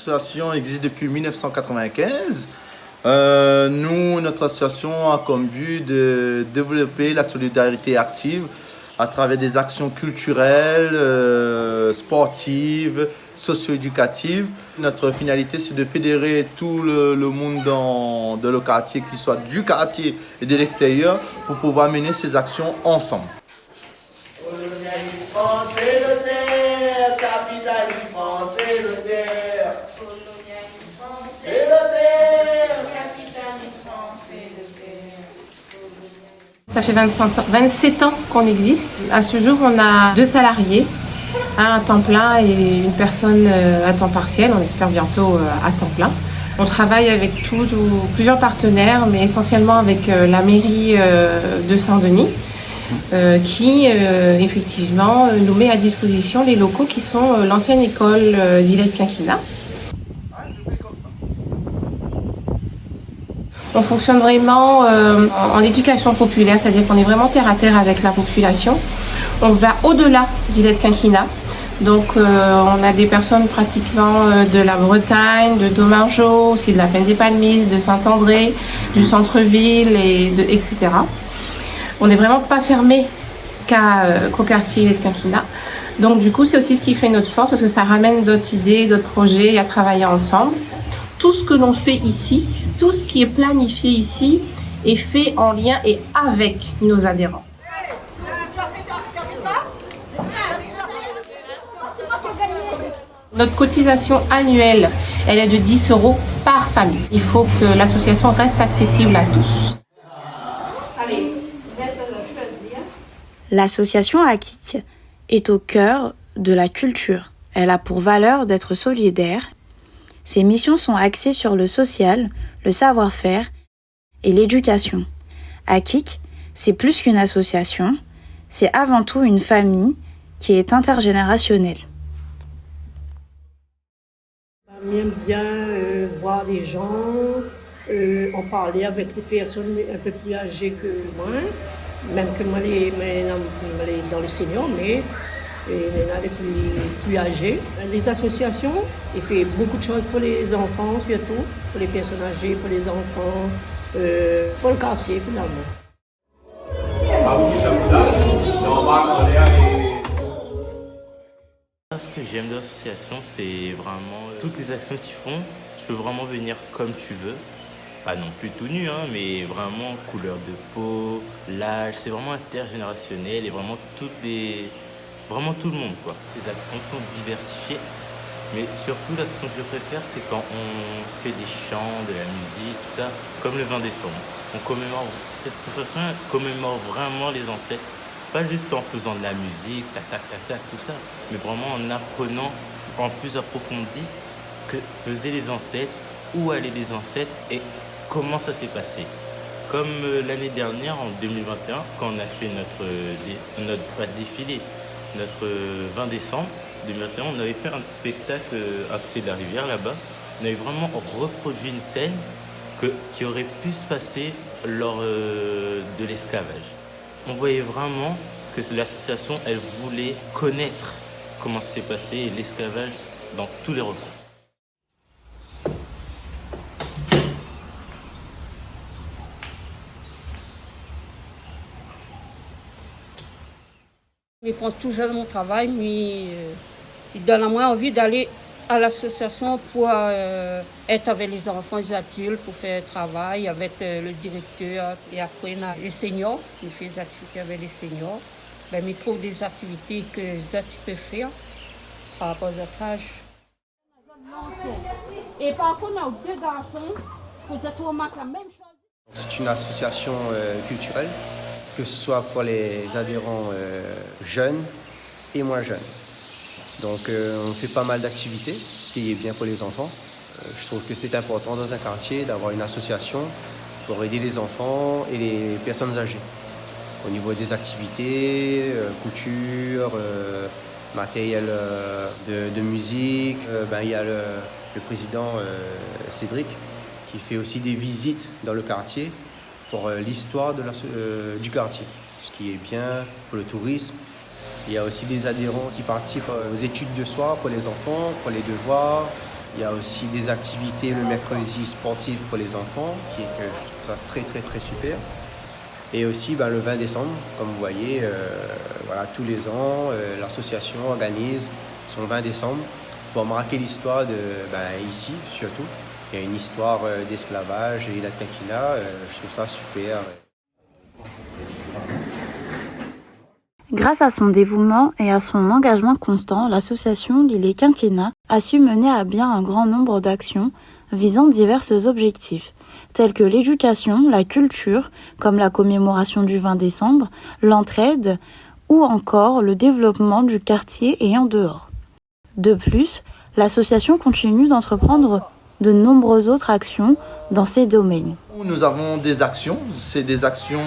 association existe depuis 1995. Notre association a comme but de développer la solidarité active à travers des actions culturelles, sportives, socio-éducatives. Notre finalité, c'est de fédérer tout le monde dans le quartier, qu'il soit du quartier et de l'extérieur, pour pouvoir mener ces actions ensemble. Ça fait 27 ans qu'on existe. À ce jour, on a 2 salariés, un à temps plein et une personne à temps partiel. On espère bientôt à temps plein. On travaille avec plusieurs partenaires, mais essentiellement avec la mairie de Saint-Denis, qui effectivement nous met à disposition les locaux qui sont l'ancienne école Zilette Quinquina. On fonctionne vraiment en éducation populaire, c'est-à-dire qu'on est vraiment terre à terre avec la population. On va au-delà d'Ilette Quinquina. Donc on a des personnes pratiquement de la Bretagne, de Domargeau, aussi de la Plaine des Palmises, de Saint-André, du centre-ville, etc. On n'est vraiment pas fermé qu'au quartier Ilette Quinquina. Donc du coup, c'est aussi ce qui fait notre force, parce que ça ramène d'autres idées, d'autres projets à travailler ensemble. Tout ce que l'on fait ici, tout ce qui est planifié ici est fait en lien et avec nos adhérents. Notre cotisation annuelle, elle est de 10 € par famille. Il faut que l'association reste accessible à tous. L'association Akik est au cœur de la culture. Elle a pour valeur d'être solidaire. Ses missions sont axées sur le social, le savoir-faire et l'éducation. Akik, c'est plus qu'une association, c'est avant tout une famille qui est intergénérationnelle. J'aime bien voir les gens, en parler avec les personnes un peu plus âgées que moi, même que moi, dans les seniors, mais il y en a des plus âgés. Les associations, ils font beaucoup de choses pour les enfants, surtout, pour les personnes âgées, pour les enfants, pour le quartier finalement. Ce que j'aime de l'association, c'est vraiment toutes les actions qu'ils font. Tu peux vraiment venir comme tu veux. Pas non plus tout nu, hein, mais vraiment couleur de peau, l'âge. C'est vraiment intergénérationnel et vraiment vraiment tout le monde, quoi. Ces actions sont diversifiées. Mais surtout, l'action que je préfère, c'est quand on fait des chants, de la musique, tout ça, comme le 20 décembre. Cette association commémore vraiment les ancêtres. Pas juste en faisant de la musique, tout ça, mais vraiment en apprenant en plus approfondi ce que faisaient les ancêtres, où allaient les ancêtres et comment ça s'est passé. Comme l'année dernière, en 2021, quand on a fait notre défilé, notre 20 décembre 2021, on avait fait un spectacle à côté de la rivière là-bas. On avait vraiment reproduit une scène qui aurait pu se passer lors de l'esclavage. On voyait vraiment que l'association, elle voulait connaître comment ça s'est passé l'esclavage dans tous les recoins. Je pense toujours à mon travail, mais il donne à moi envie d'aller à l'association pour être avec les enfants et les adultes, pour faire travail avec le directeur. Et après, on a les seniors, on fait des activités avec les seniors. Ben, ils trouvent des activités que les autres peuvent faire par rapport à notre âge. Et par contre, on a 2 garçons, peut-être on remarque la même chose. C'est une association culturelle, que ce soit pour les adhérents jeunes et moins jeunes. Donc on fait pas mal d'activités, ce qui est bien pour les enfants. Je trouve que c'est important dans un quartier d'avoir une association pour aider les enfants et les personnes âgées. Au niveau des activités, couture, matériel de musique, il y a le président Cédric qui fait aussi des visites dans le quartier pour l'histoire du quartier, ce qui est bien pour le tourisme. Il y a aussi des adhérents qui participent aux études de soir pour les enfants, pour les devoirs. Il y a aussi des activités le mercredi sportives pour les enfants, que je trouve ça très très très super. Et aussi le 20 décembre, comme vous voyez, voilà, tous les ans, l'association organise son 20 décembre pour marquer l'histoire ici surtout. Il y a une histoire d'esclavage et d'Atakina, je trouve ça super. Grâce à son dévouement et à son engagement constant, l'association Lillet Quinquennat a su mener à bien un grand nombre d'actions visant divers objectifs, tels que l'éducation, la culture, comme la commémoration du 20 décembre, l'entraide ou encore le développement du quartier et en dehors. De plus, l'association continue d'entreprendre de nombreuses autres actions dans ces domaines. Nous avons des actions, c'est des actions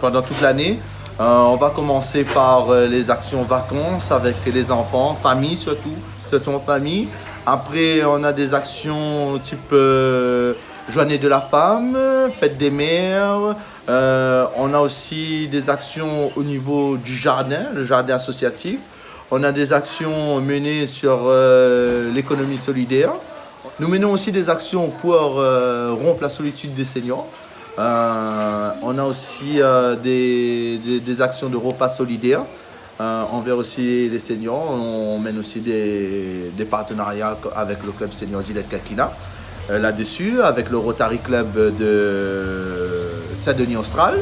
pendant toute l'année. On va commencer par les actions vacances avec les enfants, famille surtout en famille. Après, on a des actions type Journée de la femme, Fête des mères. On a aussi des actions au niveau du jardin, le jardin associatif. On a des actions menées sur l'économie solidaire. Nous menons aussi des actions pour rompre la solitude des seniors. On a aussi des actions de repas solidaires envers aussi les seniors. On mène aussi des partenariats avec le club senior Lillet Quinquennat là-dessus, avec le Rotary Club de Saint-Denis Austral,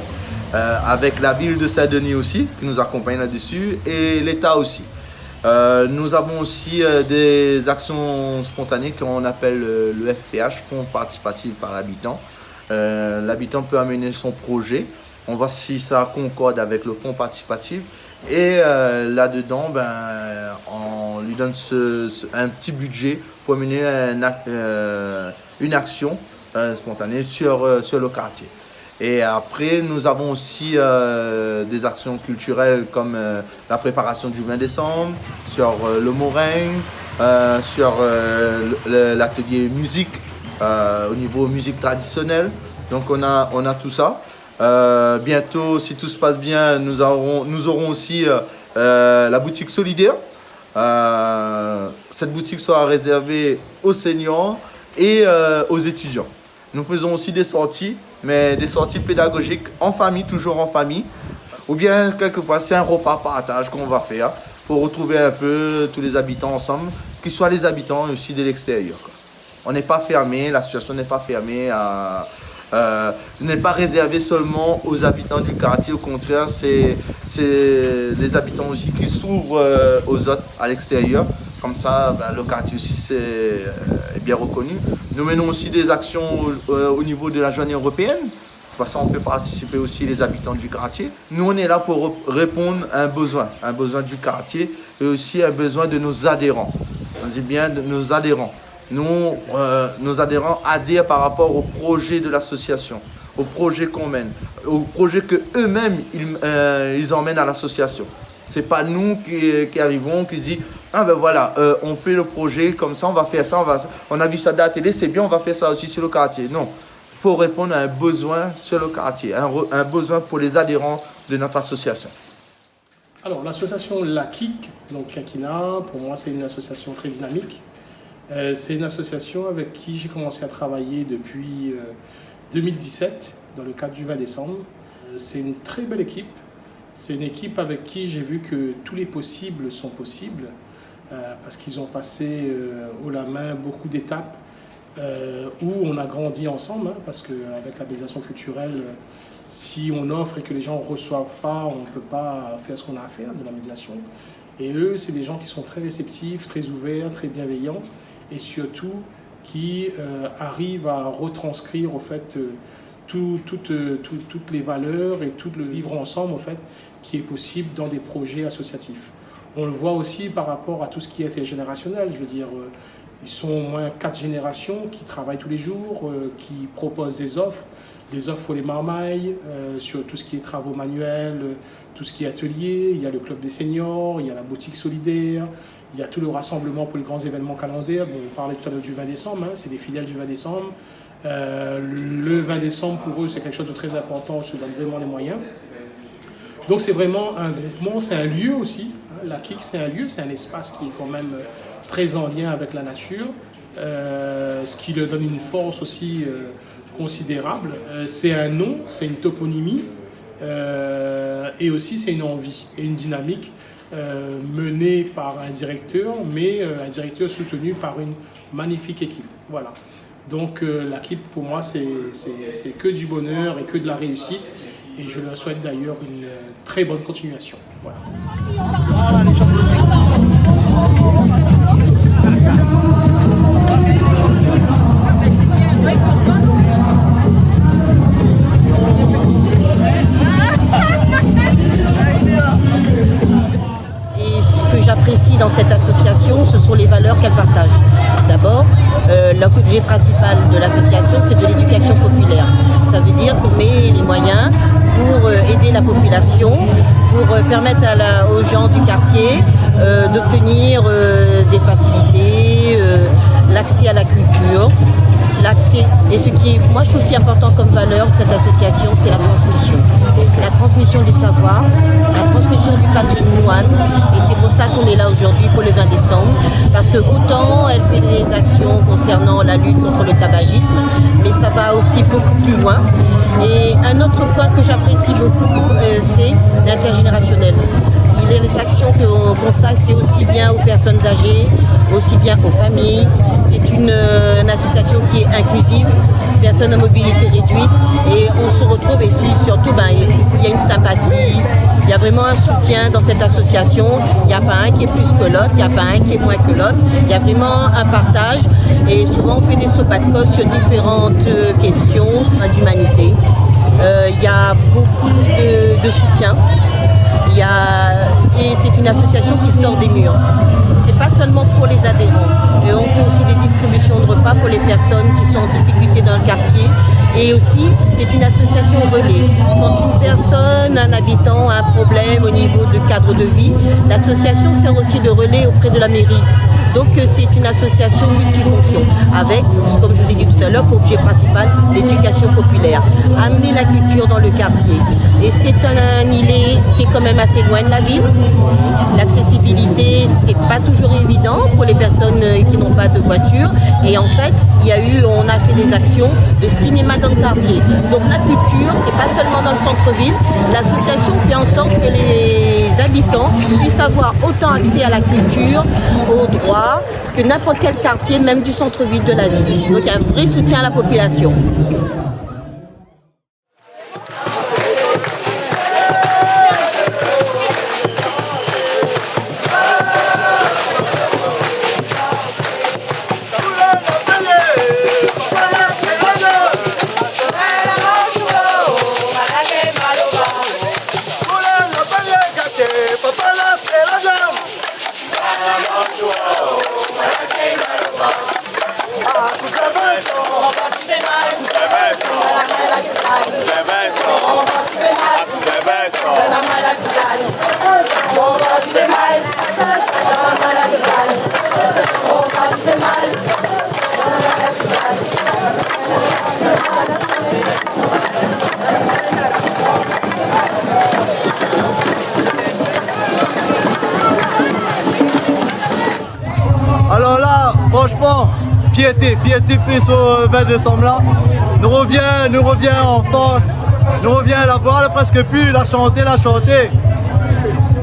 avec la ville de Saint-Denis aussi qui nous accompagne là-dessus et l'État aussi. Nous avons aussi des actions spontanées qu'on appelle le FPH, Fonds participatif par habitant. L'habitant peut amener son projet, on voit si ça concorde avec le fonds participatif et là-dedans on lui donne un petit budget pour mener une action spontanée sur le quartier. Et après, nous avons aussi des actions culturelles comme la préparation du 20 décembre, sur le meringue, sur l'atelier musique, au niveau musique traditionnelle. Donc on a tout ça. Bientôt, si tout se passe bien, nous aurons aussi la boutique solidaire. Cette boutique sera réservée aux seniors et aux étudiants. Nous faisons aussi des sorties, mais des sorties pédagogiques en famille, toujours en famille. Ou bien, quelquefois, c'est un repas partage qu'on va faire pour retrouver un peu tous les habitants ensemble, qu'ils soient les habitants aussi de l'extérieur. On n'est pas fermé, l'association n'est pas fermée, n'est pas réservée seulement aux habitants du quartier. Au contraire, c'est les habitants aussi qui s'ouvrent aux autres à l'extérieur. Comme ça, le quartier aussi est bien reconnu. Nous menons aussi des actions au niveau de la journée européenne. De toute façon, on fait participer aussi les habitants du quartier. Nous, on est là pour répondre à un besoin du quartier et aussi un besoin de nos adhérents. On dit bien de nos adhérents. Nos adhérents adhèrent par rapport au projet de l'association, au projet qu'on mène, au projet qu'eux-mêmes ils emmènent à l'association. Ce n'est pas nous qui arrivons, qui disent « Ah ben voilà, on fait le projet comme ça, on va faire ça, on a vu ça à la télé, c'est bien, on va faire ça aussi sur le quartier. » Non, il faut répondre à un besoin sur le quartier, un besoin pour les adhérents de notre association. Alors l'association La KIC, donc Quinquennat, pour moi c'est une association très dynamique. C'est une association avec qui j'ai commencé à travailler depuis 2017 dans le cadre du 20 décembre. C'est une très belle équipe. C'est une équipe avec qui j'ai vu que tous les possibles sont possibles parce qu'ils ont passé haut la main beaucoup d'étapes où on a grandi ensemble parce qu'avec la médiation culturelle, si on offre et que les gens ne reçoivent pas, on ne peut pas faire ce qu'on a à faire de la médiation. Et eux, c'est des gens qui sont très réceptifs, très ouverts, très bienveillants et surtout qui arrivent à retranscrire au fait toutes les valeurs et tout le vivre ensemble au fait, qui est possible dans des projets associatifs. On le voit aussi par rapport à tout ce qui est intergénérationnel. Je veux dire, ils sont au moins 4 générations qui travaillent tous les jours, qui proposent des offres pour les marmailles, sur tout ce qui est travaux manuels, tout ce qui est atelier. Il y a le club des seniors, il y a la boutique solidaire, il y a tout le rassemblement pour les grands événements calendaires. Bon, on parlait tout à l'heure du 20 décembre, c'est des filiales du 20 décembre. Le 20 décembre, pour eux, c'est quelque chose de très important, on se donne vraiment les moyens. Donc c'est vraiment un groupement, c'est un lieu aussi. La KIC, c'est un lieu, c'est un espace qui est quand même très en lien avec la nature. ce qui leur donne une force aussi considérable. C'est un nom, c'est une toponymie, et aussi c'est une envie et une dynamique menée par un directeur, mais un directeur soutenu par une magnifique équipe. Voilà. Donc l'équipe, pour moi, c'est que du bonheur et que de la réussite. Et je leur souhaite d'ailleurs une très bonne continuation. Voilà. J'apprécie dans cette association, ce sont les valeurs qu'elle partage. D'abord, l'objet principal de l'association, c'est de l'éducation populaire. Ça veut dire qu'on met les moyens pour aider la population, pour permettre aux gens du quartier d'obtenir des facilités, l'accès à la culture, et ce qui est, moi je trouve qui est important comme valeur de cette association, c'est la transmission. La transmission du savoir, la transmission du patrimoine, et c'est pour ça qu'on est là aujourd'hui pour le 20 décembre, parce que autant elle fait des actions concernant la lutte contre le tabagisme, mais ça va aussi beaucoup plus loin. Et un autre point que j'apprécie beaucoup, c'est l'intergénérationnel. Les actions qu'on consacre, c'est aussi bien aux personnes âgées, aussi bien aux familles. C'est une association qui est inclusive, personnes à mobilité réduite, et on se retrouve et surtout il y a une sympathie, il y a vraiment un soutien dans cette association. Il n'y a pas un qui est plus que l'autre, il n'y a pas un qui est moins que l'autre, il y a vraiment un partage, et souvent on fait des sopas de colle sur différentes questions d'humanité. Il y a beaucoup de soutien. Et c'est une association qui sort des murs. C'est pas seulement pour les adhérents. Et on fait aussi des distributions de repas pour les personnes qui sont en difficulté dans le quartier. Et aussi, c'est une association relais. Quand une personne, un habitant a un problème au niveau du cadre de vie, l'association sert aussi de relais auprès de la mairie. Donc c'est une association multifonction avec, comme je vous ai dit tout à l'heure, pour objet principal, l'éducation populaire. Amener la culture dans le quartier. Et c'est un îlet qui est quand même assez loin de la ville. L'accessibilité, c'est pas toujours évident pour les personnes qui n'ont pas de voiture. Et en fait, on a fait des actions de cinéma dans le quartier. Donc la culture, c'est pas seulement dans le centre-ville. L'association fait en sorte que les habitants puissent avoir autant accès à la culture, aux droits, que n'importe quel quartier, même du centre-ville de la ville. Donc il y a un vrai soutien à la population. Alors là, franchement, fierté fait ce 20 décembre là. Nous revient en force, nous revient à la voir, presque plus, la chanter.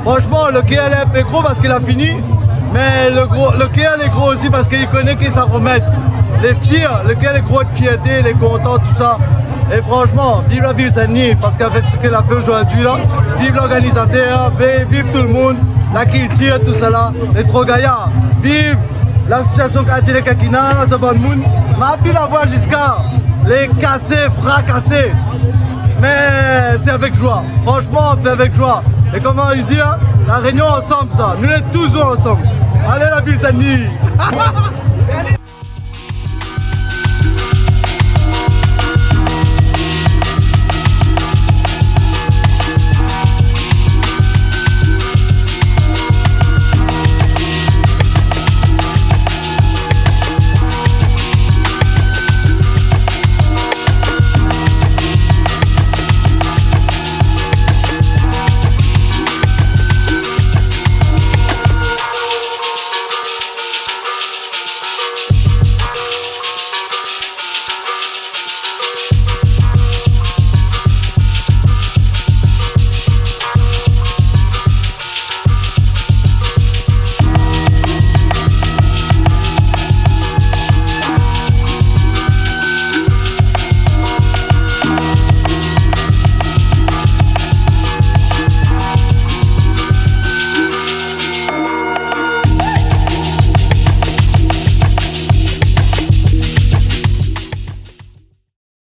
Franchement, le KLF est gros parce qu'il a fini, mais le KL est gros aussi parce qu'il connaît qu'il s'en remettre. Les fiers, le KL est gros de fierté, il est content, tout ça. Et franchement, vive la ville Saint-Denis, parce qu'avec ce qu'elle a fait aujourd'hui là, vive l'organisateur, vive tout le monde, la culture, tout ça là, les trop gaillards, vive l'association quartier de Kakina, ce bon monde, m'a pu la voir jusqu'à les casser, fracasser. Mais c'est avec joie, franchement, c'est avec joie. Et comment ils disent, la réunion ensemble ça, nous sommes toujours ensemble. Allez la ville Saint-Denis.